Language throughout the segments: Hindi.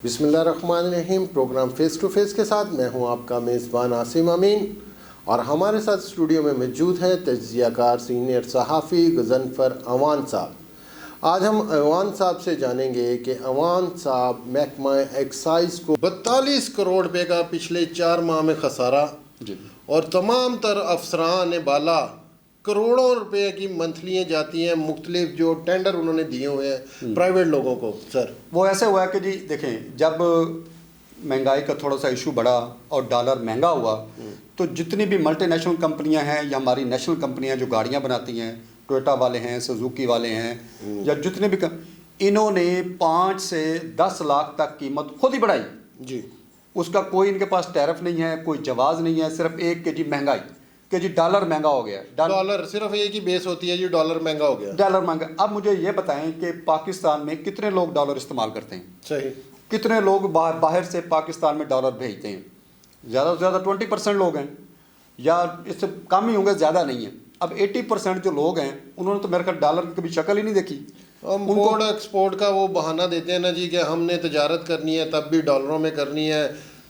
बिस्मिल्लाहिर्रहमानिर्रहीम। प्रोग्राम फेस टू फेस के साथ मैं हूं आपका मेज़बान आसिम अमीन और हमारे साथ स्टूडियो में मौजूद हैं तज्ज़ियाकार सीनियर सहाफ़ी गज़नफ़र अवान साहब। आज हम अवान साहब से जानेंगे कि अवान साहब महकमा एक्साइज़ को 42 करोड़ रुपये का पिछले 4 माह में खसारा और तमाम तर अफसरान बाला करोड़ों रुपए की मंथलियाँ जाती हैं, मुख्तलिफ जो टेंडर उन्होंने दिए हुए हैं प्राइवेट लोगों को। सर वो ऐसे हुआ है कि जी देखें, जब महंगाई का थोड़ा सा इशू बढ़ा और डॉलर महंगा हुआ तो जितनी भी मल्टीनेशनल कंपनियां हैं या हमारी नेशनल कंपनियां जो गाड़ियां बनाती हैं, टोयोटा वाले हैं, सुजुकी वाले हैं या जितने भी इन्होंने 5 से 10 लाख तक कीमत खुद ही बढ़ाई जी। उसका कोई इनके पास टैरिफ नहीं है, कोई जवाब नहीं है, सिर्फ एक के जी महंगाई कि जी डॉलर महंगा हो गया। डॉलर सिर्फ एक ही बेस होती है जी, डॉलर महंगा हो गया, डॉलर महंगा। अब मुझे ये बताएं कि पाकिस्तान में कितने लोग डॉलर इस्तेमाल करते हैं? सही। कितने लोग बाहर से पाकिस्तान में डॉलर भेजते हैं? ज़्यादा से ज़्यादा 20% लोग हैं या इससे कम ही होंगे, ज़्यादा नहीं है। अब 80% जो लोग हैं उन्होंने तो मेरे ख्याल डॉलर की कभी शक्ल ही नहीं देखी। इम्पोर्ट एक्सपोर्ट का वो बहाना देते हैं ना जी कि हमने तजारत करनी है तब भी डॉलरों में करनी है,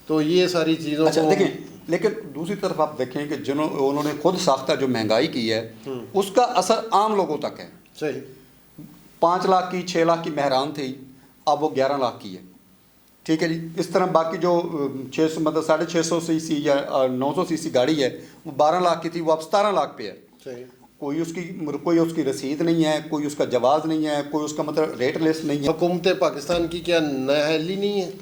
तो ये सारी चीज़ों अच्छा देखें, लेकिन दूसरी तरफ आप देखें कि उन्होंने खुद साख्ता जो महंगाई की है उसका असर आम लोगों तक है। सही। 5 लाख की 6 लाख की मेहरान थी, अब वो 11 लाख की है। ठीक है जी। इस तरह बाकी जो 600 मतलब 650 सीसी या 900 सीसी गाड़ी है वो 12 लाख की थी, वो अब 17 लाख पे है। सही। कोई उसकी रसीद नहीं है, कोई उसका जवाब नहीं है, कोई उसका मतलब रेट लिस्ट नहीं है। हुकूमत पाकिस्तान की क्या नाअहली नहीं है?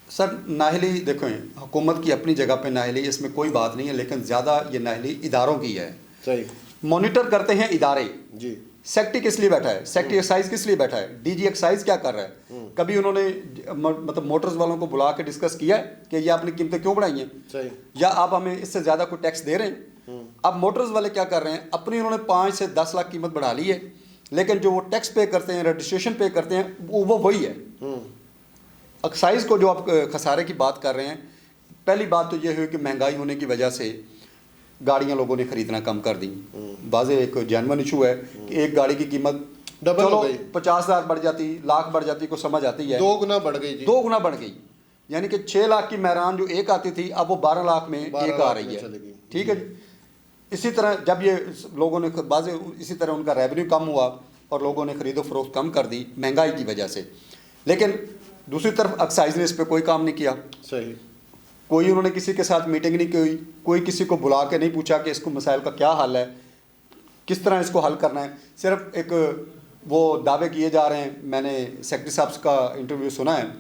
सर नाअहली देखो, हुकूमत की अपनी जगह पे नाअहली, इसमें कोई बात नहीं है, लेकिन ज़्यादा ये नाअहली इदारों की है। सही। मॉनिटर करते हैं इदारे जी। सेक्रेटरी किस लिए बैठा है, सेक्रेटरी एक्साइज किस लिए बैठा है, डीजी एक्साइज क्या कर रहा है? कभी उन्होंने मतलब मोटर्स वालों को बुला के डिस्कस किया है कि ये आपने कीमतें क्यों बढ़ाई हैं? सही। या आप हमें इससे ज़्यादा कोई टैक्स दे रहे हैं? अब मोटर्स वाले क्या कर रहे हैं, अपनी उन्होंने 5 से 10 लाख कीमत बढ़ा ली है, लेकिन जो वो टैक्स पे करते हैं, रजिस्ट्रेशन पे करते हैं, वो वही है। एक्साइज को जो आप खसारे की बात कर रहे हैं, पहली बात तो ये हुई कि महंगाई होने की वजह से गाड़ियां लोगों ने खरीदना कम कर दी। वाज़ेह एक जेन्युइन इशू है कि एक गाड़ी की कीमत डबल हो गई, 50,000 बढ़ जाती, लाख बढ़ जाती, को समझ आती है। 2 गुना बढ़ गई जी। 2 गुना बढ़ गई, यानी कि 6 लाख की मेहरान जो एक आती थी अब वो 12 लाख में एक आ रही है। ठीक है। इसी तरह जब ये लोगों ने इसी तरह उनका रेवेन्यू कम हुआ और लोगों ने खरीदो फरोख्त कम कर दी महंगाई की वजह से। लेकिन दूसरी तरफ एक्साइज ने इस पर कोई काम नहीं किया। सही। कोई उन्होंने किसी के साथ मीटिंग नहीं की, कोई किसी को बुला के नहीं पूछा कि इसको मसाइल का क्या हल है, किस तरह इसको हल करना है। सिर्फ एक वो दावे किए जा रहे हैं। मैंने सेक्रेटरी साहब का इंटरव्यू सुना है,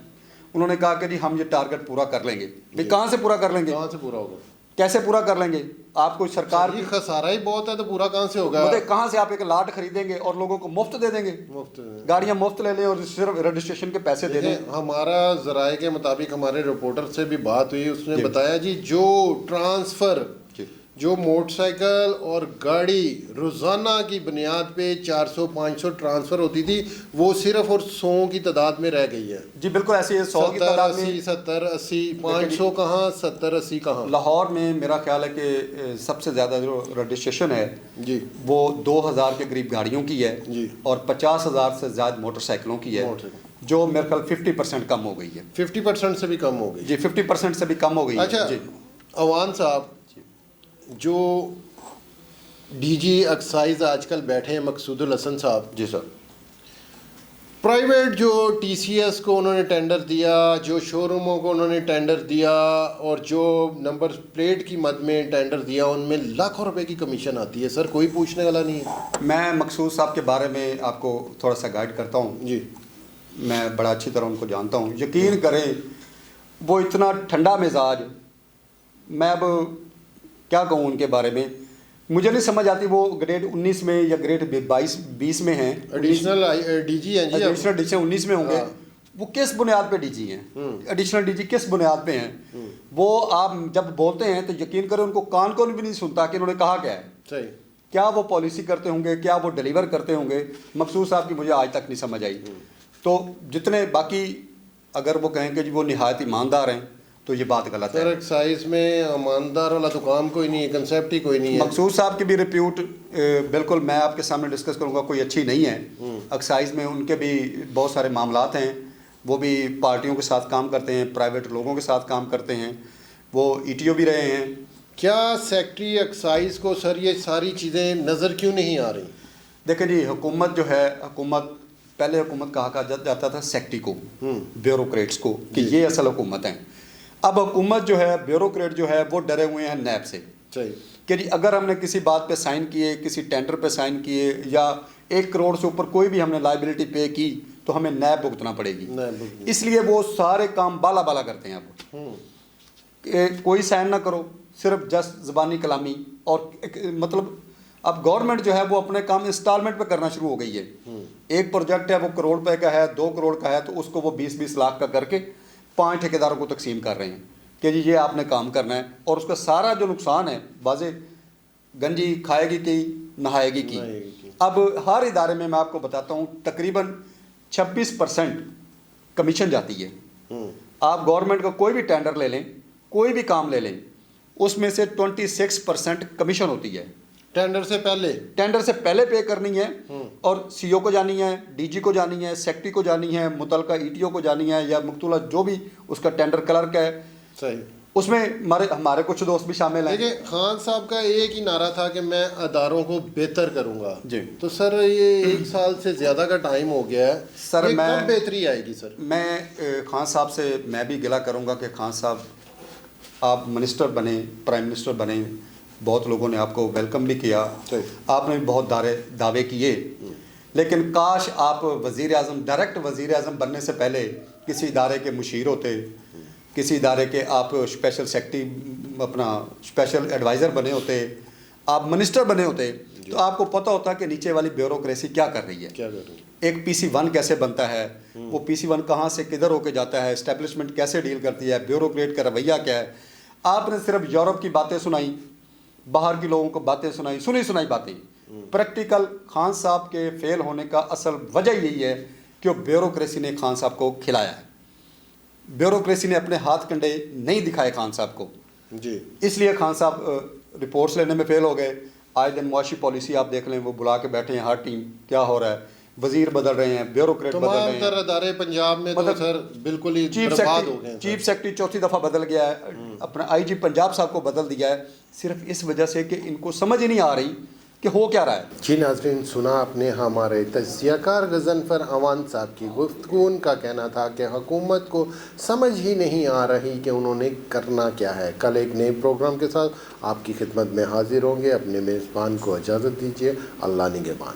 उन्होंने कहा कि जी हम ये टारगेट पूरा कर लेंगे। भाई कहाँ से पूरा कर लेंगे? कहाँ से पूरा होगा? कैसे पूरा कर लेंगे? आपको सरकार की खसारा ही बहुत है तो पूरा कहाँ से होगा? मतलब कहाँ से आप एक लाट खरीदेंगे और लोगों को मुफ्त दे देंगे? मुफ्त गाड़ियाँ मुफ्त ले लें और सिर्फ रजिस्ट्रेशन के पैसे दे दें। हमारा ज़राए के मुताबिक हमारे रिपोर्टर से भी बात हुई, उसने बताया जी जो ट्रांसफ़र, जो मोटरसाइकिल और गाड़ी रोज़ाना की बुनियाद पे 400-500 ट्रांसफ़र होती थी, वो सिर्फ और 100 की तादाद में रह गई है जी। बिल्कुल ऐसी है, 100 की तादाद में 70-80, 500 कहाँ, 70-80 कहाँ। लाहौर में मेरा ख्याल है कि सबसे ज़्यादा जो रजिस्ट्रेशन है जी वो 2000 के करीब गाड़ियों की है जी, और 50,000 से ज़्यादा मोटरसाइकिलों की है, जो मेरे ख्याल 50% कम हो गई है। 50% से भी कम हो गई जी, 50% से भी कम हो गई। अच्छा जी। अवान साहब, जो डीजी एक्साइज आजकल बैठे हैं मकसूदुल हसन साहब जी सर, प्राइवेट जो टीसीएस को उन्होंने टेंडर दिया, जो शोरूमों को उन्होंने टेंडर दिया और जो नंबर प्लेट की मद में टेंडर दिया, उनमें लाखों रुपए की कमीशन आती है सर, कोई पूछने वाला नहीं है। मैं मकसूद साहब के बारे में आपको थोड़ा सा गाइड करता हूँ जी। मैं बड़ा अच्छी तरह उनको जानता हूँ, यकीन करें वो इतना ठंडा मिजाज, मैं अब क्या कहूँ उनके बारे में, मुझे नहीं समझ आती। वो ग्रेड 19 में या ग्रेड 22-20 में हैं, एडिशनल डीजी हैं जी, एडिशनल डीजी 19 में होंगे। वो किस बुनियाद पे डीजी हैं? एडिशनल डीजी किस बुनियाद पे हैं? वो आप जब बोलते हैं तो यकीन करें उनको कान कौन भी नहीं सुनता कि उन्होंने कहा क्या है। सही। क्या वो पॉलिसी करते होंगे, क्या वो डिलीवर करते होंगे? मकसूद साहब की मुझे आज तक नहीं समझ आई। तो जितने बाकी अगर वो कहें कि जी वो निहायत ईमानदार हैं तो ये बात गलत है। सर एक्साइज में ईमानदार वाला तो काम कोई नहीं है, कंसेप्ट ही कोई नहीं है। मकसूद साहब की भी रिप्यूट बिल्कुल मैं आपके सामने डिस्कस करूंगा, कोई अच्छी नहीं है। एक्साइज में उनके भी बहुत सारे मामलात हैं वो भी पार्टियों के साथ काम करते हैं, प्राइवेट लोगों के साथ काम करते हैं, वो ईटीओ भी रहे हैं। क्या सेक्रेटरी एक्साइज को सर ये सारी चीज़ें नज़र क्यों नहीं आ रही? देखें जी, हुकूमत जो है, पहले हुकूमत कहा जाता था सेक्रेटरी को, ब्यूरोक्रेट्स को, कि ये असल हुकूमत है। अब हुकूमत जो है, ब्यूरोक्रेट जो है, वो डरे हुए हैं नैब से कि जी अगर हमने किसी बात पे साइन किए, किसी टेंडर पे साइन किए, या 1 करोड़ से ऊपर कोई भी हमने लाइबिलिटी पे की तो हमें नैब भुगतना पड़ेगी। इसलिए वो सारे काम बाला बाला करते हैं। अब कोई साइन ना करो, सिर्फ जस्ट ज़बानी कलामी। और मतलब अब गवर्नमेंट जो है वो अपने काम इंस्टॉलमेंट पे करना शुरू हो गई है। एक प्रोजेक्ट है वो 1 करोड़ रुपए का है, 2 करोड़ का है, तो उसको वो 20-20 लाख का करके 5 ठेकेदारों को तकसीम कर रहे हैं कि जी ये आपने काम करना है। और उसका सारा जो नुकसान है, बाजे गंजी खाएगी की, नहाएगी की। अब हर इदारे में मैं आपको बताता हूँ तकरीबन 26% कमीशन जाती है। आप गवर्नमेंट का कोई भी टेंडर ले लें, कोई भी काम ले लें, उसमें से 26% कमीशन होती है। टेंडर से पहले पे करनी है, और सीओ को जानी है, डीजी को जानी है, सेक्रेटरी को जानी है, मुतलका ईटीओ को जानी है, या मुख्तुला जो भी उसका टेंडर क्लर्क है। सही। उसमें हमारे कुछ दोस्त भी शामिल हैं। देखिए, खान साहब का एक ही नारा था कि मैं अदारों को बेहतर करूंगा जी। तो सर ये 1 साल से ज़्यादा का टाइम हो गया है सर, कब बेहतरी आएगी सर? मैं खान साहब से मैं भी गिला करूंगा कि खान साहब आप मिनिस्टर बने, प्राइम मिनिस्टर बने, बहुत लोगों ने आपको वेलकम भी किया, आपने भी बहुत दावे किए, लेकिन काश आप वज़ीर आज़म, डायरेक्ट वज़ीर आज़म बनने से पहले किसी इदारे के मुशीर होते, किसी इदारे के आप स्पेशल सेक्रेटरी, अपना स्पेशल एडवाइज़र बने होते, आप मिनिस्टर बने होते, तो आपको पता होता कि नीचे वाली ब्यूरोक्रेसी क्या कर रही है, एक PC1 कैसे बनता है, वो PC1 कहाँ से किधर होके जाता है, एस्टेब्लिशमेंट कैसे डील करती है, ब्यूरोक्रेट का रवैया क्या है। आपने सिर्फ यूरोप की बातें सुनाई, बाहर के लोगों को बातें सुनाई, सुनाई बातें। प्रैक्टिकल खान साहब के फेल होने का असल वजह यही है कि ब्यूरोक्रेसी ने खान साहब को खिलाया है। ब्यूरोक्रेसी ने अपने हाथ कंडे नहीं दिखाए खान साहब को जी, इसलिए खान साहब रिपोर्ट्स लेने में फेल हो गए। आए दिन मुआशी पॉलिसी आप देख लें, वो बुला के बैठे हैं हर टीम, क्या हो रहा है, वजीर बदल रहे हैं, ब्यूरोक्रेट बदल रहे हैं। अदारे पंजाब में तो सर बिल्कुल ही बर्बाद हो गए। चीफ सेक्रेटरी चौथी दफ़ा बदल गया है, अपना IG पंजाब साहब को बदल दिया है, सिर्फ इस वजह से कि इनको समझ ही नहीं आ रही कि हो क्या रहा है। जी नाज़रीन, सुना आपने हमारे तज्ज़ियाकार गज़नफ़र अवान साहब की गुफ्तगू। उनका कहना था कि हुकूमत को समझ ही नहीं आ रही कि उन्होंने करना क्या है। कल एक नए प्रोग्राम के साथ आपकी खिदमत में हाजिर होंगे। अपने मेज़बान को इजाज़त दीजिए। अल्लाह निगहबान।